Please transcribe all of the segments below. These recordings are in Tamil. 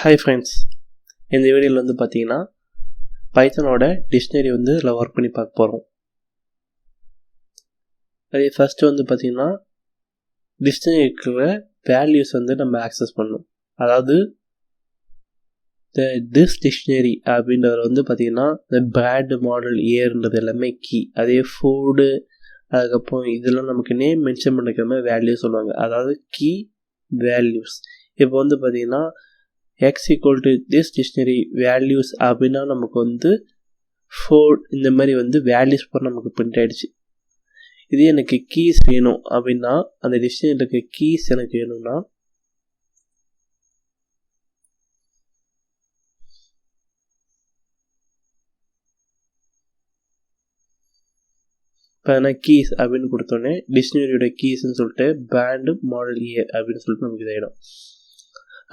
Hi friends, இந்த வீடியோவில் வந்து பார்த்தீங்கன்னா பைத்தனோட டிக்ஷனரி வந்து இதில் ஒர்க் பண்ணி பார்க்க போகிறோம். அதே ஃபஸ்ட்டு வந்து பார்த்தீங்கன்னா டிக்ஷனரி இருக்கிற வேல்யூஸ் வந்து நம்ம ஆக்சஸ் பண்ணணும். அதாவது திஸ் டிக்ஷனரி அப்படின்றத வந்து பார்த்தீங்கன்னா இந்த பிராண்ட் மாடல் இயர்ன்றது எல்லாமே கீ. அதே ஃபுட்டு அதுக்கப்புறம் இதெல்லாம் நமக்கு நேம் மென்ஷன் பண்ணிக்கிற மாதிரி வேல்யூ சொல்லுவாங்க. அதாவது கீ வேல்யூஸ். இப்போ வந்து பார்த்தீங்கன்னா x equal to this dictionary values அப்படின்னா நமக்கு வந்து 4 இந்த மாதிரி வந்து வேல்யூஸ் போகிற நமக்கு பிரிண்ட் ஆகிடுச்சு. இதே எனக்கு கீஸ் வேணும் அப்படின்னா அந்த டிக்ஷனரியில் இருக்க கீஸ் எனக்கு வேணும்னா இப்போ நான் கீஸ் அப்படின்னு கொடுத்தோன்னே டிக்ஷனரியோட கீஸ்ன்னு சொல்லிட்டு பிராண்டு மாடல் இயர் அப்படின்னு சொல்லிட்டு நமக்கு இதாகிடும்.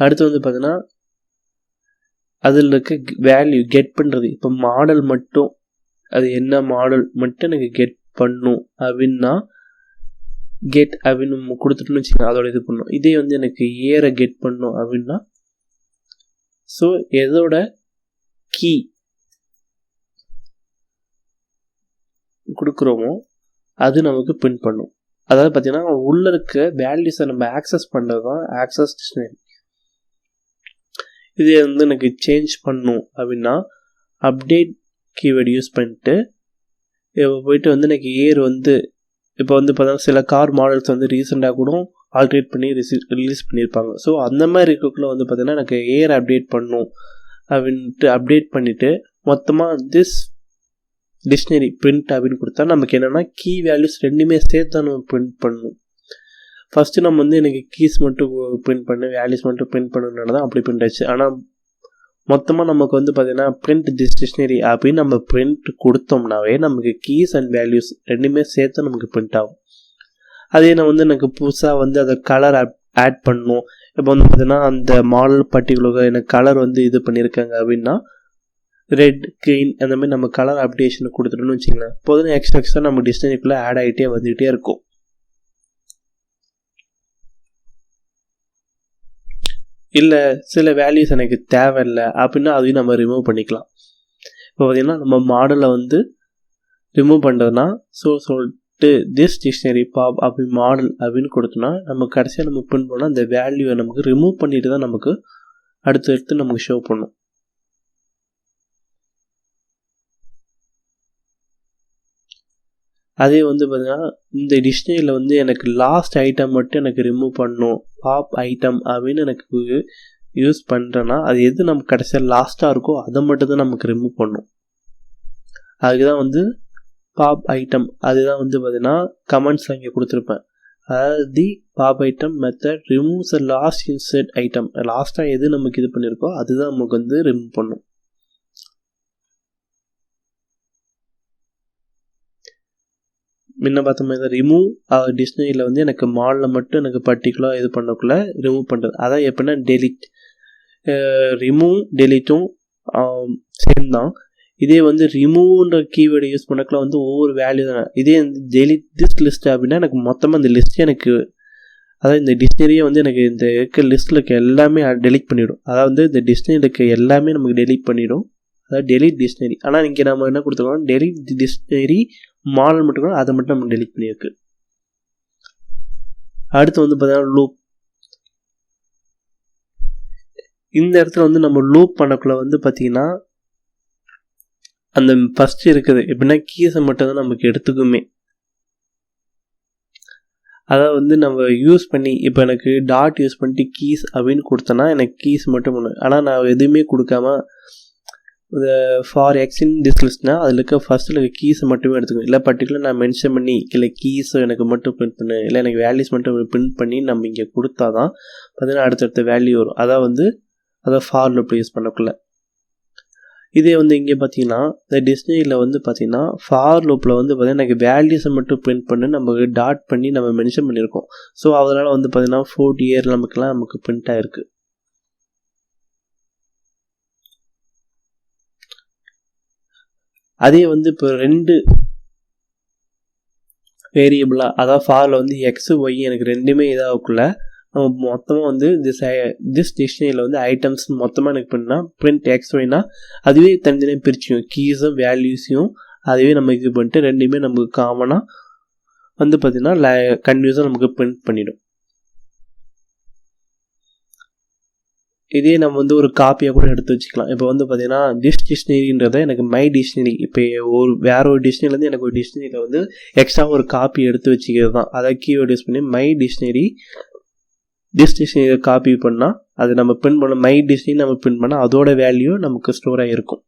அடுத்து வந்து பார்த்தீங்கன்னா அதில் இருக்க வேல்யூ கெட் பண்ணுறது. இப்போ மாடல் மட்டும் அது என்ன மாடல் மட்டும் எனக்கு கெட் பண்ணும் அப்படின்னா கெட் அப்படின்னு கொடுத்துட்டோன்னு வச்சுக்கோங்க, அதோட இது பண்ணும். இதே வந்து எனக்கு ஏரை கெட் பண்ணும் அப்படின்னா ஸோ எதோட கீ கொடுக்குறோமோ அது நமக்கு பிரிண்ட் பண்ணும். அதாவது பார்த்தீங்கன்னா உள்ள இருக்க வேல்யூஸை நம்ம ஆக்சஸ் பண்ணுறது தான் ஆக்சஸ் டிக்ஷனரி. இதே வந்து எனக்கு சேஞ்ச் பண்ணும் அப்படின்னா அப்டேட் கீவேர்டு யூஸ் பண்ணிட்டு இப்போ போயிட்டு வந்து எனக்கு ஏர் வந்து இப்போ வந்து பார்த்தா சில கார் மாடல்ஸ் வந்து ரீசெண்டாக கூட ஆல்ட்ரேட் பண்ணி ரிலீஸ் பண்ணியிருப்பாங்க. ஸோ அந்த மாதிரி இருக்கக்குள்ள வந்து பார்த்தீங்கன்னா எனக்கு ஏர் அப்டேட் பண்ணும் அப்படின்ட்டு அப்டேட் பண்ணிவிட்டு மொத்தமாக திஸ் டிக்ஷனரி பிரிண்ட் அப்படின்னு கொடுத்தா நமக்கு என்னென்னா கீ வேல்யூஸ் ரெண்டுமே சேர்த்து தான் நம்ம பிரிண்ட் பண்ணணும். ஃபஸ்ட்டு நம்ம வந்து எனக்கு கீஸ் மட்டும் பிரிண்ட் பண்ணு வேல்யூஸ் மட்டும் பிரிண்ட் பண்ணணுனால தான் அப்படி பிரிண்ட் ஆச்சு. ஆனால் மொத்தமாக நமக்கு வந்து பார்த்தீங்கன்னா பிரிண்ட் திஸ் டிக்ஷனரி அப்படின்னு நம்ம பிரிண்ட் கொடுத்தோம்னாவே நமக்கு கீஸ் அண்ட் வேல்யூஸ் ரெண்டுமே சேர்த்து நமக்கு பிரிண்ட் ஆகும். அதே நான் வந்து எனக்கு புதுசாக வந்து அதை கலர் ஆட் பண்ணணும். இப்போ வந்து பார்த்தீங்கன்னா அந்த மாடல் பர்டிகுலர் எனக்கு கலர் வந்து இது பண்ணியிருக்காங்க அப்படின்னா ரெட் க்ரீன் அந்த மாதிரி நம்ம கலர் அப்டேஷன் கொடுத்துட்டோன்னு வச்சிங்களேன், போதும் எக்ஸ்ட்ரா நம்ம டிக்ஷனரிக்குள்ளே ஆட் ஆகிட்டே வந்துகிட்டே இருக்கும். இல்லை சில வேல்யூஸ் எனக்கு தேவையில்லை அப்படின்னா அதையும் நம்ம ரிமூவ் பண்ணிக்கலாம். இப்போ பார்த்திங்கன்னா நம்ம மாடலை வந்து ரிமூவ் பண்ணுறதுனா சொல்லிட்டு திஸ் டிக்ஷனரி பாப் அப்படி மாடல் அப்படின்னு கொடுத்தோன்னா நம்ம கடைசியாக நம்ம பிரிண்ட் பண்ணால் அந்த வேல்யூவை நமக்கு ரிமூவ் பண்ணிட்டு தான் நமக்கு அடுத்து நமக்கு ஷோ பண்ணும். அதே வந்து பார்த்தீங்கன்னா இந்த டிக்ஷனரியில் வந்து எனக்கு லாஸ்ட் ஐட்டம் மட்டும் எனக்கு ரிமூவ் பண்ணணும் பாப் ஐட்டம் அப்படின்னு எனக்கு யூஸ் பண்ணுறேன்னா அது எது நமக்கு கடைசியாக லாஸ்ட்டாக இருக்கோ அதை மட்டும் தான் நமக்கு ரிமூவ் பண்ணும். அதுக்கு தான் வந்து பாப் ஐட்டம் அதுதான் வந்து பார்த்தீங்கன்னா கமெண்ட்ஸில் இங்கே கொடுத்துருப்பேன். அதாவது தி பாப் ஐட்டம் மெத்தட் ரிமூவ்ஸ் அ லாஸ்ட் இன்சர்ட் ஐட்டம். லாஸ்ட்டாக எது நமக்கு இது பண்ணியிருக்கோ அதுதான் நமக்கு வந்து ரிமூவ் பண்ணும். முன்ன பார்த்த மாதிரி தான் ரிமூவ் டிக்ஷனரியில் வந்து எனக்கு மாடலில் மட்டும் எனக்கு பர்டிகுலராக இது பண்ணக்குள்ளே ரிமூவ் பண்ணுறது. அதான் எப்படின்னா டெலிட் ரிமூவ் டெலிட்டும் சேம் தான். இதே வந்து ரிமூவ்ன்ற கீவேர்டு யூஸ் பண்ணக்குள்ள வந்து ஒவ்வொரு வேல்யூ தான். இதே வந்து டெலிட் திஸ் லிஸ்ட் அப்படின்னா எனக்கு மொத்தமாக இந்த லிஸ்ட்டே எனக்கு அதாவது இந்த டிக்ஷனரியே வந்து எனக்கு இந்த இருக்க லிஸ்ட்டில் இருக்க எல்லாமே டெலிட் பண்ணிவிடும். அதாவது இந்த டிக்ஷனரியில் இருக்க எல்லாமே நமக்கு டெலிட் பண்ணிவிடும். அதாவது டெலிட் டிக்ஷனரி. ஆனால் இங்கே நம்ம என்ன கொடுத்துருக்கோம் டெலிட் டிக்ஷனரி மாடல் மட்டும் அதை மட்டும் நம்ம டெலிட் பண்ணியிருக்கு. அடுத்து வந்து பார்த்தீங்கன்னா லூப். இந்த இடத்துல வந்து நம்ம லூப் பண்ணக்குள்ள வந்து பார்த்தீங்கன்னா அந்த ஃபர்ஸ்ட் இருக்குது எப்படின்னா கீஸை மட்டும் தான் நமக்கு எடுத்துக்குமே. அதாவது வந்து நம்ம யூஸ் பண்ணி இப்போ எனக்கு டாட் யூஸ் பண்ணிட்டு கீஸ் அப்படின்னு கொடுத்தேன்னா எனக்கு கீஸ் மட்டும் பண்ணும். ஆனால் நான் எதுவுமே கொடுக்காம இந்த ஃபார் எக்ஸின் திஸ் லிஸ்ட்னா அதில் இருக்க ஃபஸ்ட்டில் இருக்க கீஸை மட்டுமே எடுத்துக்கணும். இல்லை பர்டிகுலர் நான் மென்ஷன் பண்ணி இல்லை கீஸை எனக்கு மட்டும் பிரிண்ட் பண்ணு இல்லை எனக்கு வேல்யூஸ் மட்டும் பிரிண்ட் பண்ணி நம்ம இங்கே கொடுத்தா தான் பார்த்தீங்கன்னா அடுத்தடுத்த வேல்யூ வரும். அதான் வந்து அதை ஃபார் லூப் யூஸ் பண்ணக்குள்ள. இதே வந்து இங்கே பார்த்தீங்கன்னா இந்த டிக்ஷனரியில் வந்து பார்த்தீங்கன்னா ஃபார் லூப்பில் வந்து பார்த்தீங்கன்னா எனக்கு வேல்யூஸை மட்டும் பிரிண்ட் பண்ணி நமக்கு டாட் பண்ணி நம்ம மென்ஷன் பண்ணியிருக்கோம். ஸோ அதனால் வந்து பார்த்தீங்கன்னா 4 இயர் நமக்குலாம் நமக்கு பிரிண்ட் ஆகிருக்கு. அதே வந்து இப்போ 2 வேரியபிளாக அதாவது ஃபாரில் வந்து எக்ஸு ஒய் எனக்கு ரெண்டுமே இதாகக்குள்ள நம்ம மொத்தமாக வந்து திஸ் டிக்ஷனரியில் வந்து ஐட்டம்ஸ் மொத்தமாக எனக்கு பண்ணால் பிரிண்ட் எக்ஸ்ஒய்னா அதுவே தனித்தனியாக பிரிச்சுக்கும், கீஸும் வேல்யூஸையும் அதுவே நம்ம இது பண்ணிட்டு ரெண்டுமே நமக்கு காமனாக வந்து பார்த்திங்கன்னா கன்டினியூஸாக நமக்கு பிரிண்ட் பண்ணிடும். இதே நம்ம வந்து ஒரு காப்பியாக கூட எடுத்து வச்சுக்கலாம். இப்போ வந்து பார்த்திங்கன்னா திஸ் டிக்ஷனரின்றதை எனக்கு மை டிக்ஷனரி, இப்போ வேற ஒரு டிக்ஷனரிலேருந்து எனக்கு ஒரு டிக்ஷனரியில் வந்து எக்ஸ்ட்ரா ஒரு காப்பி எடுத்து வச்சுக்கிறது தான். அதை கீவேர்ட் யூஸ் பண்ணி மை டிக்ஷனரி திஸ் டிக்ஷனரியை காப்பி பண்ணால் அது நம்ம பிரிண்ட் பண்ண மை டிக்ஷனரி நம்ம பிரிண்ட் பண்ணால் அதோட வேல்யூ நமக்கு ஸ்டோர் ஆகிருக்கும்.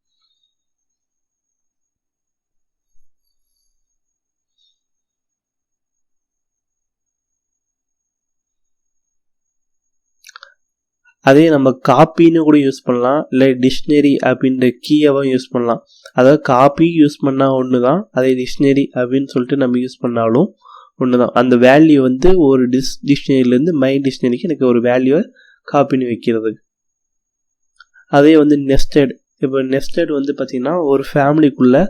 அதே நம்ம காப்பின்னு கூட யூஸ் பண்ணலாம், இல்லை டிக்ஷனரி அப்படின்ற கீயாவும் யூஸ் பண்ணலாம். அதாவது காப்பி யூஸ் பண்ணால் ஒன்று தான், அதே டிக்ஷனரி அப்படின்னு சொல்லிட்டு நம்ம யூஸ் பண்ணாலும் ஒன்று தான். அந்த வேல்யூ வந்து ஒரு டிக்ஷனரியிலேருந்து மை டிக்ஷனரிக்கு எனக்கு ஒரு வேல்யூவை காப்பின்னு வைக்கிறது. அதே வந்து நெஸ்டட். இப்போ நெஸ்டட் வந்து பார்த்திங்கன்னா ஒரு ஃபேமிலிக்குள்ளே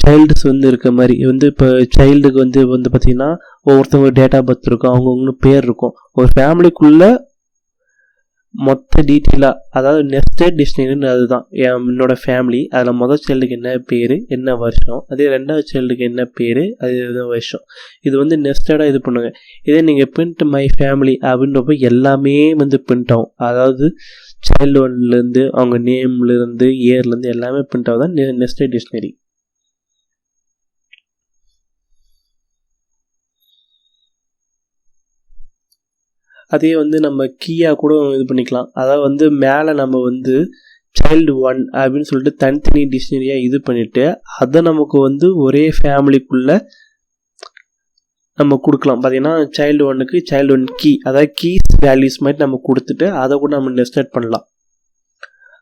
சைல்டுஸ் வந்து இருக்க மாதிரி வந்து இப்போ சைல்டுக்கு வந்து பார்த்திங்கன்னா ஒவ்வொருத்தவங்க டேட் ஆஃப் பர்த் இருக்கும், அவங்கவுங்க பேர் இருக்கும். ஒரு ஃபேமிலிக்குள்ளே மொத்த டீட்டெயிலாக, அதாவது நெஸ்டட் டிக்ஷனரின்னு அதுதான் என்னோட ஃபேமிலி. அதில் முதல் சைல்டுக்கு என்ன பேர் என்ன வருஷம், அதே ரெண்டாவது சைல்டுக்கு என்ன பேர் அது என்ன வருஷம், இது வந்து நெஸ்டடாக இது பண்ணுங்க. இதே நீங்கள் பிரிண்ட் மை ஃபேமிலி அப்படின்றப்போ எல்லாமே வந்து பிரிண்ட் ஆகும். அதாவது சைல்டு ஒன்லேருந்து அவங்க நேம்லேருந்து இயர்லேருந்து எல்லாமே பிரிண்ட் ஆகும் தான் நெஸ்டட் டிக்ஷனரி. அதே வந்து நம்ம கீயாக கூட இது பண்ணிக்கலாம். அதாவது வந்து மேலே நம்ம வந்து சைல்டு 1 அப்படின்னு சொல்லிட்டு தனித்தனி டிக்ஷனரியாக இது பண்ணிவிட்டு அதை நமக்கு வந்து ஒரே ஃபேமிலிக்குள்ளே நம்ம கொடுக்கலாம். பார்த்திங்கன்னா சைல்டு 1க்கு சைல்டு 1 கீ, அதாவது கீஸ் வேல்யூஸ் மாதிரி நம்ம கொடுத்துட்டு அதை கூட நம்ம நெஸ்டட் பண்ணலாம்.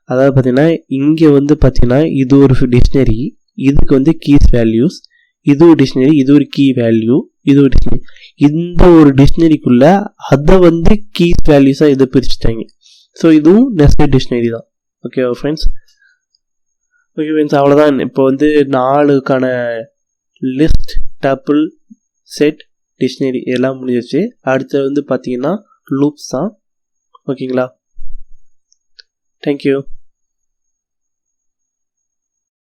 அதாவது பார்த்திங்கன்னா இங்கே வந்து பார்த்திங்கன்னா இது ஒரு டிக்ஷனரி, இதுக்கு வந்து கீஸ் வேல்யூஸ், இது ஒரு டிக்ஷனரி, இது ஒரு கீ வேல்யூ, இது ஒரு டிக்ஷனரி. இந்த ஒரு டிக்ஷனரிக்குள்ள அதை வந்து கீஸ் வேல்யூஸாக இதை பிரிச்சுட்டாங்க. ஸோ இதுவும் நெஸ்டட் டிக்ஷனரி தான். ஓகே ஃப்ரெண்ட்ஸ், அவ்வளோதான். இப்போ வந்து 4க்கான லிஸ்ட், டப்பிள், செட், டிக்ஷனரி எல்லாம் முடிஞ்சிச்சு. அடுத்து வந்து பார்த்தீங்கன்னா லூப்ஸ் தான். ஓகேங்களா, தேங்க்யூ.